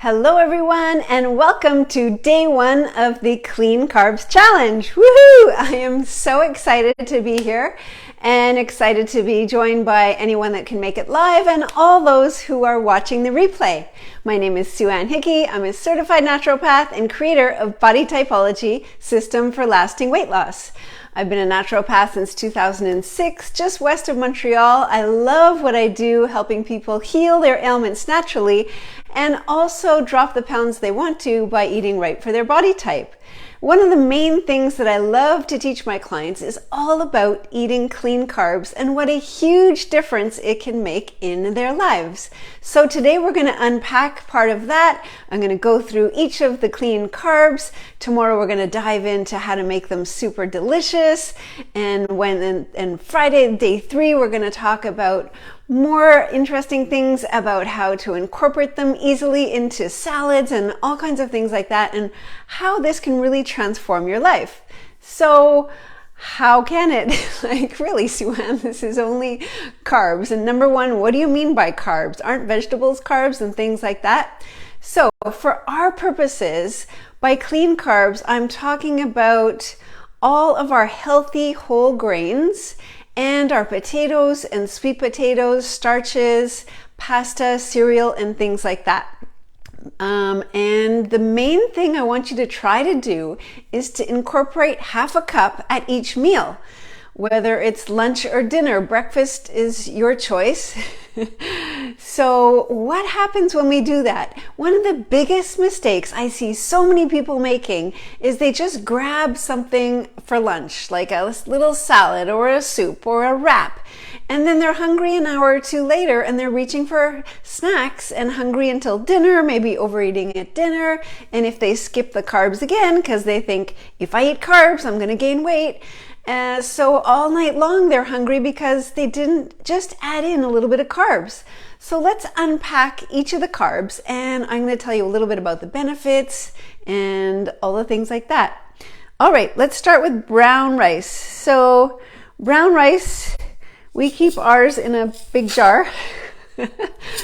Hello everyone and welcome to day one of the Clean Carbs Challenge. Woohoo! I am so excited to be here and excited to be joined by anyone that can make it live and all those who are watching the replay. My name is Sue-Ann Hickey. I'm a certified naturopath and creator of Body Typology System for Lasting Weight Loss. I've been a naturopath since 2006, just west of Montreal. I love what I do, helping people heal their ailments naturally and also drop the pounds they want to by eating right for their body type. One of the main things that I love to teach my clients is all about eating clean carbs and what a huge difference it can make in their lives. So today we're going to unpack part of that. I'm going to go through each of the clean carbs. Tomorrow we're going to dive into how to make them super delicious. And Friday, day 3, we're going to talk about more interesting things about how to incorporate them easily into salads and all kinds of things like that, and how this can really transform your life. So how can it? Like, really, Sue-Ann, this is only carbs. And number one, what do you mean by carbs? Aren't vegetables carbs and things like that? So for our purposes, by clean carbs, I'm talking about all of our healthy whole grains and our potatoes and sweet potatoes, starches, pasta, cereal, and things like that. And the main thing I want you to try to do is to incorporate half a cup at each meal. Whether it's lunch or dinner, breakfast is your choice. So what happens when we do that? One of the biggest mistakes I see so many people making is they just grab something for lunch, like a little salad or a soup or a wrap. And then they're hungry an hour or two later and they're reaching for snacks and hungry until dinner, maybe overeating at dinner. And if they skip the carbs again, because they think, if I eat carbs, I'm going to gain weight. So all night long they're hungry because they didn't just add in a little bit of carbs. So let's unpack each of the carbs, and I'm going to tell you a little bit about the benefits and all the things like that. All right, let's start with brown rice. So brown rice, we keep ours in a big jar.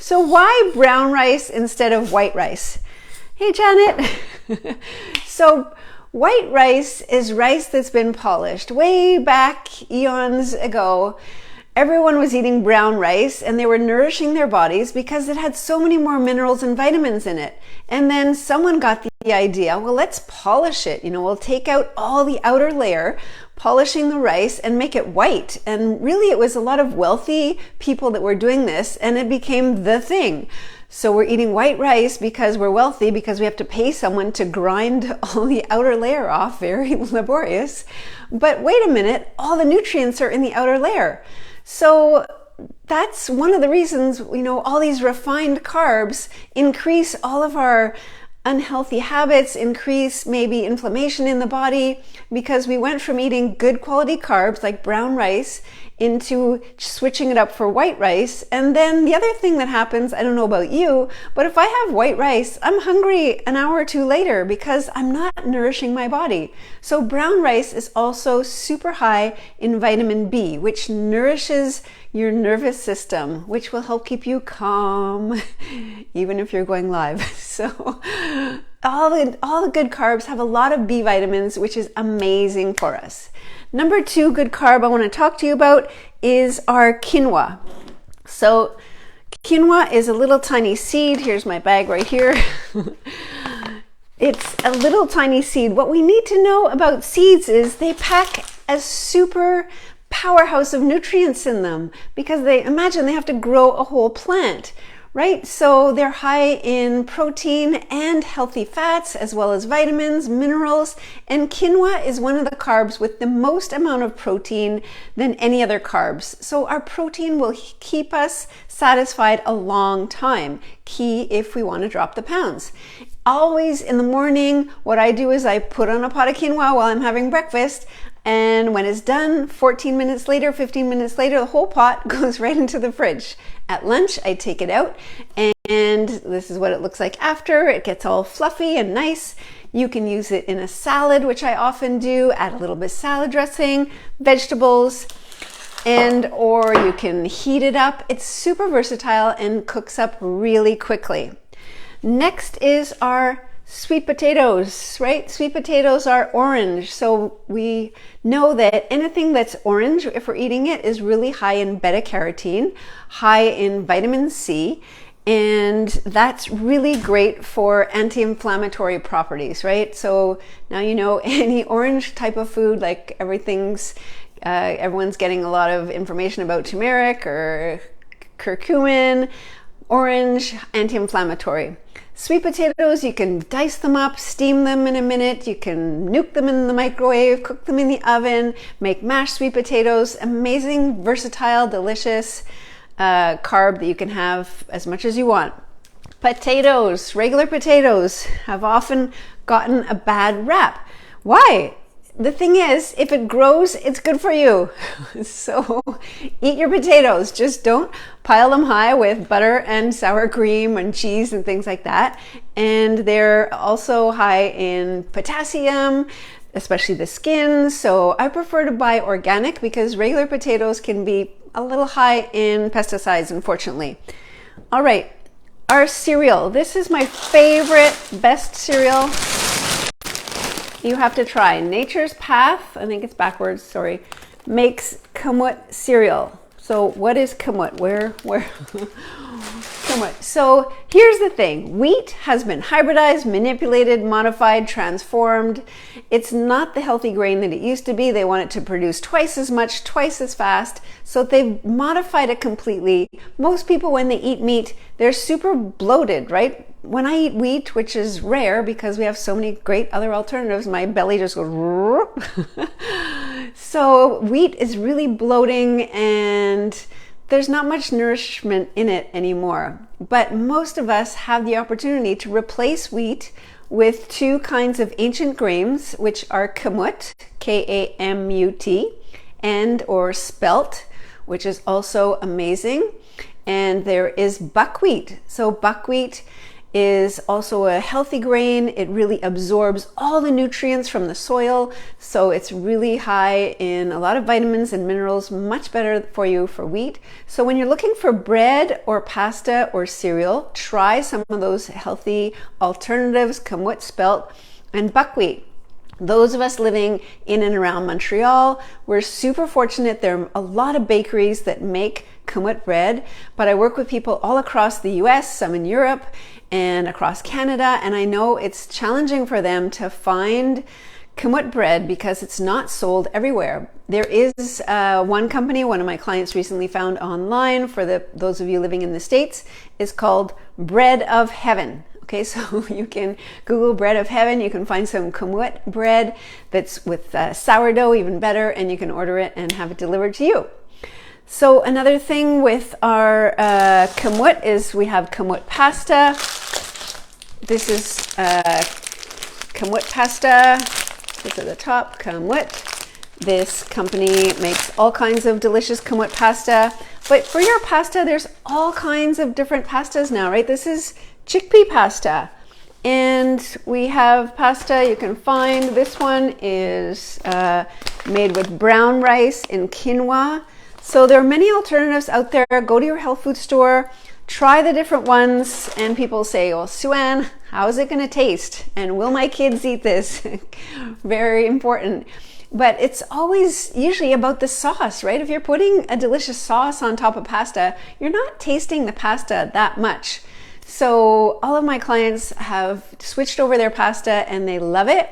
So why brown rice instead of white rice? Hey, Janet. So white rice is rice that's been polished. Way back eons ago, everyone was eating brown rice and they were nourishing their bodies because it had so many more minerals and vitamins in it. And then someone got the idea, well, let's polish it. We'll take out all the outer layer, polishing the rice, and make it white. And really it was a lot of wealthy people that were doing this, and it became the thing. So we're eating white rice because we're wealthy, because we have to pay someone to grind all the outer layer off, very laborious. But wait a minute, all the nutrients are in the outer layer. So that's one of the reasons, all these refined carbs increase all of our unhealthy habits, increase maybe inflammation in the body, because we went from eating good quality carbs like brown rice into switching it up for white rice. And then the other thing that happens, I don't know about you, but if I have white rice, I'm hungry an hour or two later because I'm not nourishing my body. So brown rice is also super high in vitamin B, which nourishes your nervous system, which will help keep you calm, even if you're going live. So all the good carbs have a lot of B vitamins, which is amazing for us. Number 2 good carb I want to talk to you about is our quinoa. So quinoa is a little tiny seed. Here's my bag right here. It's a little tiny seed. What we need to know about seeds is they pack a super powerhouse of nutrients in them, because they have to grow a whole plant, right? So they're high in protein and healthy fats, as well as vitamins, minerals, and quinoa is one of the carbs with the most amount of protein than any other carbs. So our protein will keep us satisfied a long time, key if we want to drop the pounds. Always in the morning, what I do is I put on a pot of quinoa while I'm having breakfast. And when it's done, 14 minutes later, 15 minutes later, the whole pot goes right into the fridge. At lunch, I take it out, and this is what it looks like after. It gets all fluffy and nice. You can use it in a salad, which I often do. Add a little bit of salad dressing, vegetables, or you can heat it up. It's super versatile and cooks up really quickly. Next is our sweet potatoes, right? Sweet potatoes are orange. So we know that anything that's orange, if we're eating it, is really high in beta carotene, high in vitamin C, and that's really great for anti-inflammatory properties, right? So now you know any orange type of food, like everyone's getting a lot of information about turmeric or curcumin, orange, anti-inflammatory. Sweet potatoes, you can dice them up, steam them in a minute, you can nuke them in the microwave, cook them in the oven, make mashed sweet potatoes, amazing, versatile, delicious carb that you can have as much as you want. Potatoes, regular potatoes, have often gotten a bad rap. Why? The thing is, if it grows, it's good for you. So eat your potatoes. Just don't pile them high with butter and sour cream and cheese and things like that. And they're also high in potassium, especially the skins. So I prefer to buy organic because regular potatoes can be a little high in pesticides, unfortunately. All right, our cereal. This is my favorite, best cereal you have to try. Nature's Path, I think it's backwards, sorry, makes kamut cereal. So what is kamut? Where? Kamut. So here's the thing. Wheat has been hybridized, manipulated, modified, transformed. It's not the healthy grain that it used to be. They want it to produce twice as much, twice as fast. So they've modified it completely. Most people, when they eat meat, they're super bloated, right? When I eat wheat, which is rare because we have so many great other alternatives, my belly just goes. So wheat is really bloating and there's not much nourishment in it anymore. But most of us have the opportunity to replace wheat with two kinds of ancient grains, which are kamut, K-A-M-U-T, and or spelt, which is also amazing. And there is buckwheat. So buckwheat is also a healthy grain. It really absorbs all the nutrients from the soil. So it's really high in a lot of vitamins and minerals, much better for you for wheat. So when you're looking for bread or pasta or cereal, try some of those healthy alternatives, kamut, spelt, and buckwheat. Those of us living in and around Montreal, we're super fortunate. There are a lot of bakeries that make kamut bread, but I work with people all across the US, some in Europe and across Canada, and I know it's challenging for them to find kamut bread because it's not sold everywhere. There is one company, one of my clients recently found online for those of you living in the States, is called Bread of Heaven. Okay, so you can Google Bread of Heaven. You can find some kamut bread that's with sourdough, even better, and you can order it and have it delivered to you. So another thing with our kamut is we have kamut pasta. This is kamut pasta. It's at the top, kamut. This company makes all kinds of delicious kamut pasta. But for your pasta, there's all kinds of different pastas now, right? This is chickpea pasta. And we have pasta you can find. This one is made with brown rice and quinoa. So there are many alternatives out there. Go to your health food store, try the different ones, and people say, well, Sue-Ann, how is it going to taste? And will my kids eat this? Very important. But it's always usually about the sauce, right? If you're putting a delicious sauce on top of pasta, you're not tasting the pasta that much. So all of my clients have switched over their pasta and they love it.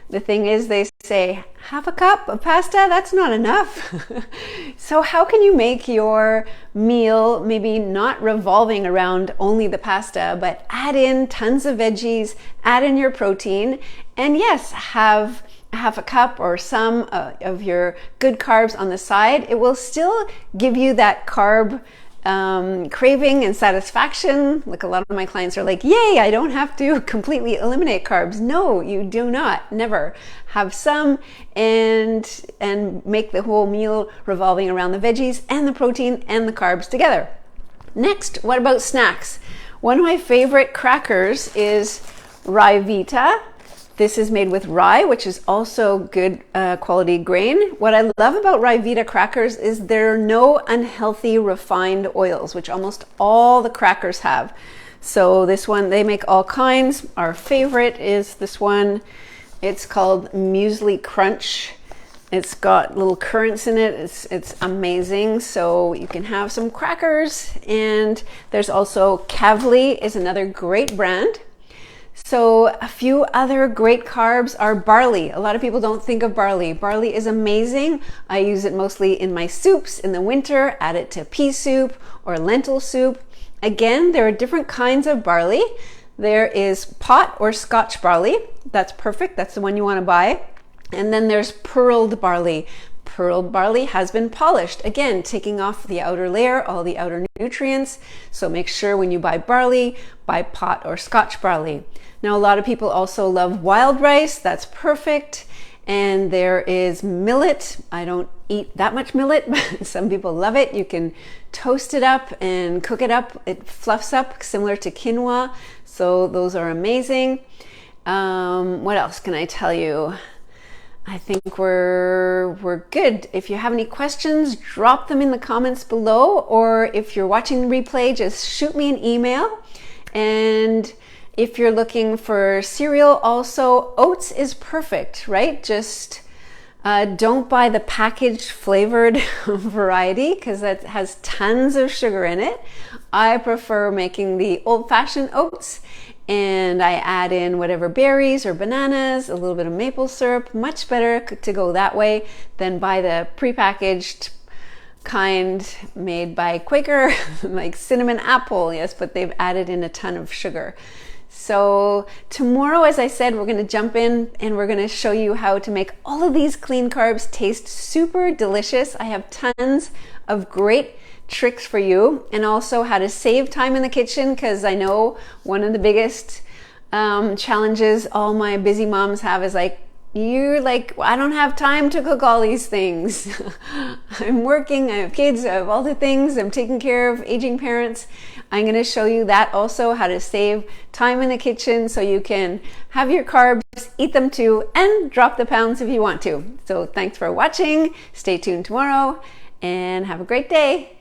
The thing is, they say, half a cup of pasta, that's not enough. So how can you make your meal maybe not revolving around only the pasta, but add in tons of veggies, add in your protein, and yes, have half a cup or some of your good carbs on the side. It will still give you that carb craving and satisfaction. Like a lot of my clients are like, yay, I don't have to completely eliminate carbs. No, you do not. Never. Have some and make the whole meal revolving around the veggies and the protein and the carbs together. Next, what about snacks? One of my favorite crackers is Ryvita. This is made with rye, which is also good quality grain. What I love about Ryvita crackers is there are no unhealthy refined oils, which almost all the crackers have. So this one, they make all kinds. Our favorite is this one. It's called Muesli Crunch. It's got little currants in it. It's amazing. So you can have some crackers. And there's also Kavli is another great brand. So a few other great carbs are barley. A lot of people don't think of barley. Barley is amazing. I use it mostly in my soups in the winter, add it to pea soup or lentil soup. Again, there are different kinds of barley. There is pot or Scotch barley. That's perfect. That's the one you want to buy. And then there's pearled barley. Pearled barley has been polished. Again, taking off the outer layer, all the outer nutrients. So make sure when you buy barley, buy pot or Scotch barley. Now, a lot of people also love wild rice. That's perfect. And there is millet. I don't eat that much millet, but some people love it. You can toast it up and cook it up. It fluffs up similar to quinoa. So those are amazing. What else can I tell you? I think we're good. If you have any questions, drop them in the comments below, or if you're watching the replay, just shoot me an email. And if you're looking for cereal also, oats is perfect, right? Just don't buy the packaged flavored variety because that has tons of sugar in it. I prefer making the old-fashioned oats, and I add in whatever berries or bananas, a little bit of maple syrup. Much better to go that way than buy the prepackaged kind made by Quaker, like cinnamon apple, yes, but they've added in a ton of sugar. So tomorrow, as I said, we're going to jump in and we're going to show you how to make all of these clean carbs taste super delicious. I have tons of great tricks for you, and also how to save time in the kitchen, because I know one of the biggest challenges all my busy moms have is like, I don't have time to cook all these things. I'm working, I have kids, I have all the things, I'm taking care of aging parents. I'm going to show you that also, how to save time in the kitchen so you can have your carbs, eat them too, and drop the pounds if you want to. So thanks for watching. Stay tuned tomorrow and have a great day.